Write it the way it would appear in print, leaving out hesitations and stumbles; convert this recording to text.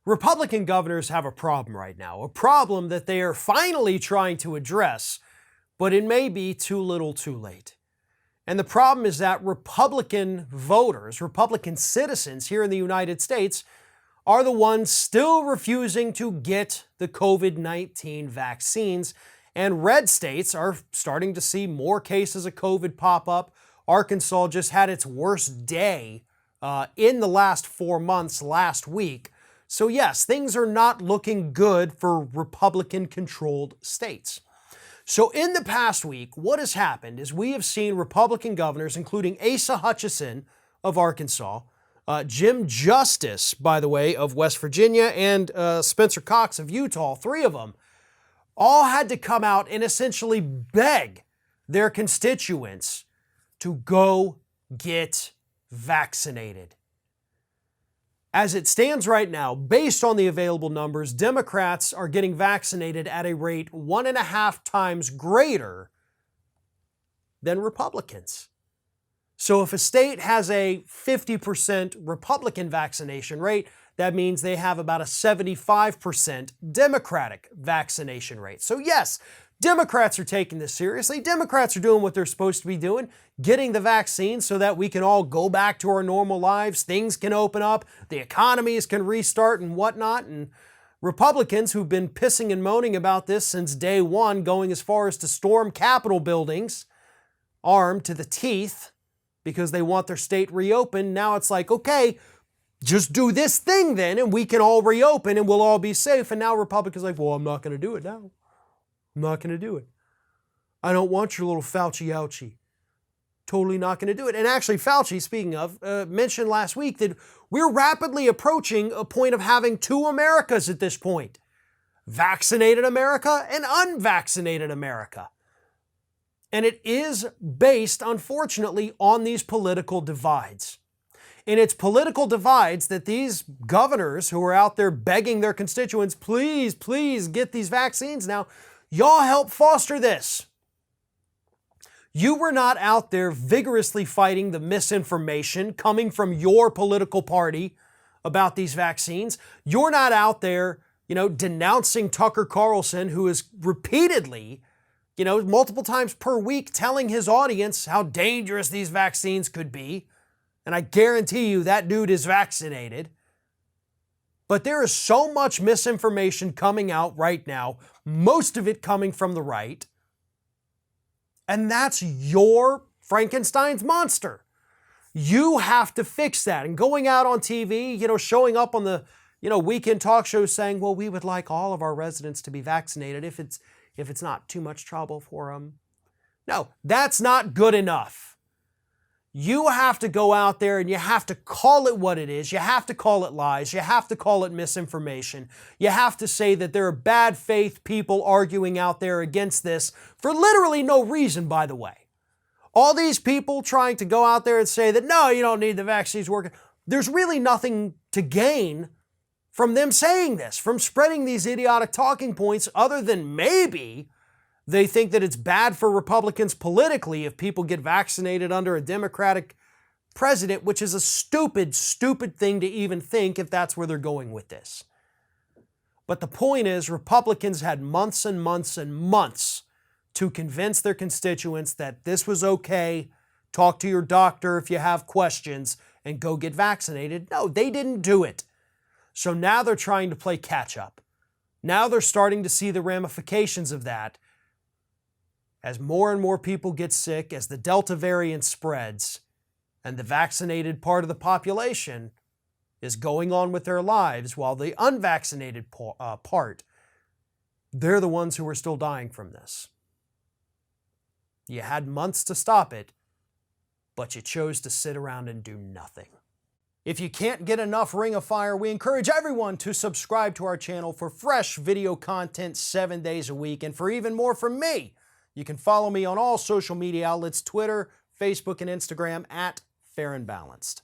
Republican governors have a problem right now, a problem that they are finally trying to address, but it may be too little too late. And the problem is that Republican voters, Republican citizens here in the United States, are the ones still refusing to get the COVID-19 vaccines, and red states are starting to see more cases of COVID pop up. Arkansas just had its worst day in the last 4 months last week. So yes, things are not looking good for Republican-controlled states. So in the past week, what has happened is we have seen Republican governors, including Asa Hutchinson of Arkansas, Jim Justice, by the way, of West Virginia, and Spencer Cox of Utah, 3 of them, all had to come out and essentially beg their constituents to go get vaccinated. As it stands right now, based on the available numbers, Democrats are getting vaccinated at a rate 1.5 times greater than Republicans. So if a state has a 50% Republican vaccination rate, that means they have about a 75% Democratic vaccination rate. So yes, Democrats are taking this seriously. Democrats are doing what they're supposed to be doing, getting the vaccine so that we can all go back to our normal lives, things can open up, the economies can restart and whatnot. And Republicans who've been pissing and moaning about this since day one, going as far as to storm Capitol buildings, armed to the teeth, because they want their state reopened. Now it's like, okay, just do this thing then and we can all reopen and we'll all be safe. And now Republicans are like, well, I'm not going to do it now. I'm not going to do it. I don't want your little Fauci-ouchie. Totally not going to do it. And actually, Fauci, speaking of, mentioned last week that we're rapidly approaching a point of having 2 Americas at this point. Vaccinated America and unvaccinated America. And it is based, unfortunately, on these political divides. And it's political divides that these governors who are out there begging their constituents, please, please get these vaccines now, y'all help foster this. You were not out there vigorously fighting the misinformation coming from your political party about these vaccines. You're not out there, denouncing Tucker Carlson, who is repeatedly, multiple times per week telling his audience how dangerous these vaccines could be. And I guarantee you that dude is vaccinated. But there is so much misinformation coming out right now, most of it coming from the right. And that's your Frankenstein's monster. You have to fix that. And going out on TV, showing up on the, weekend talk shows saying, well, we would like all of our residents to be vaccinated if it's not too much trouble for them. No, that's not good enough. You have to go out there and you have to call it what it is. You have to call it lies. You have to call it misinformation. You have to say that there are bad faith people arguing out there against this for literally no reason, by the way. All these people trying to go out there and say that, no, you don't need the vaccines working. There's really nothing to gain from them saying this, from spreading these idiotic talking points, other than maybe they think that it's bad for Republicans politically if people get vaccinated under a Democratic president, which is a stupid, stupid thing to even think if that's where they're going with this. But the point is, Republicans had months and months and months to convince their constituents that this was okay, talk to your doctor if you have questions, and go get vaccinated. No, they didn't do it. So now they're trying to play catch up. Now they're starting to see the ramifications of that. As more and more people get sick, as the Delta variant spreads, and the vaccinated part of the population is going on with their lives, while the unvaccinated part, they're the ones who are still dying from this. You had months to stop it, but you chose to sit around and do nothing. If you can't get enough Ring of Fire, we encourage everyone to subscribe to our channel for fresh video content 7 days a week, and for even more from me. You can follow me on all social media outlets, Twitter, Facebook, and Instagram @Fair and Balanced.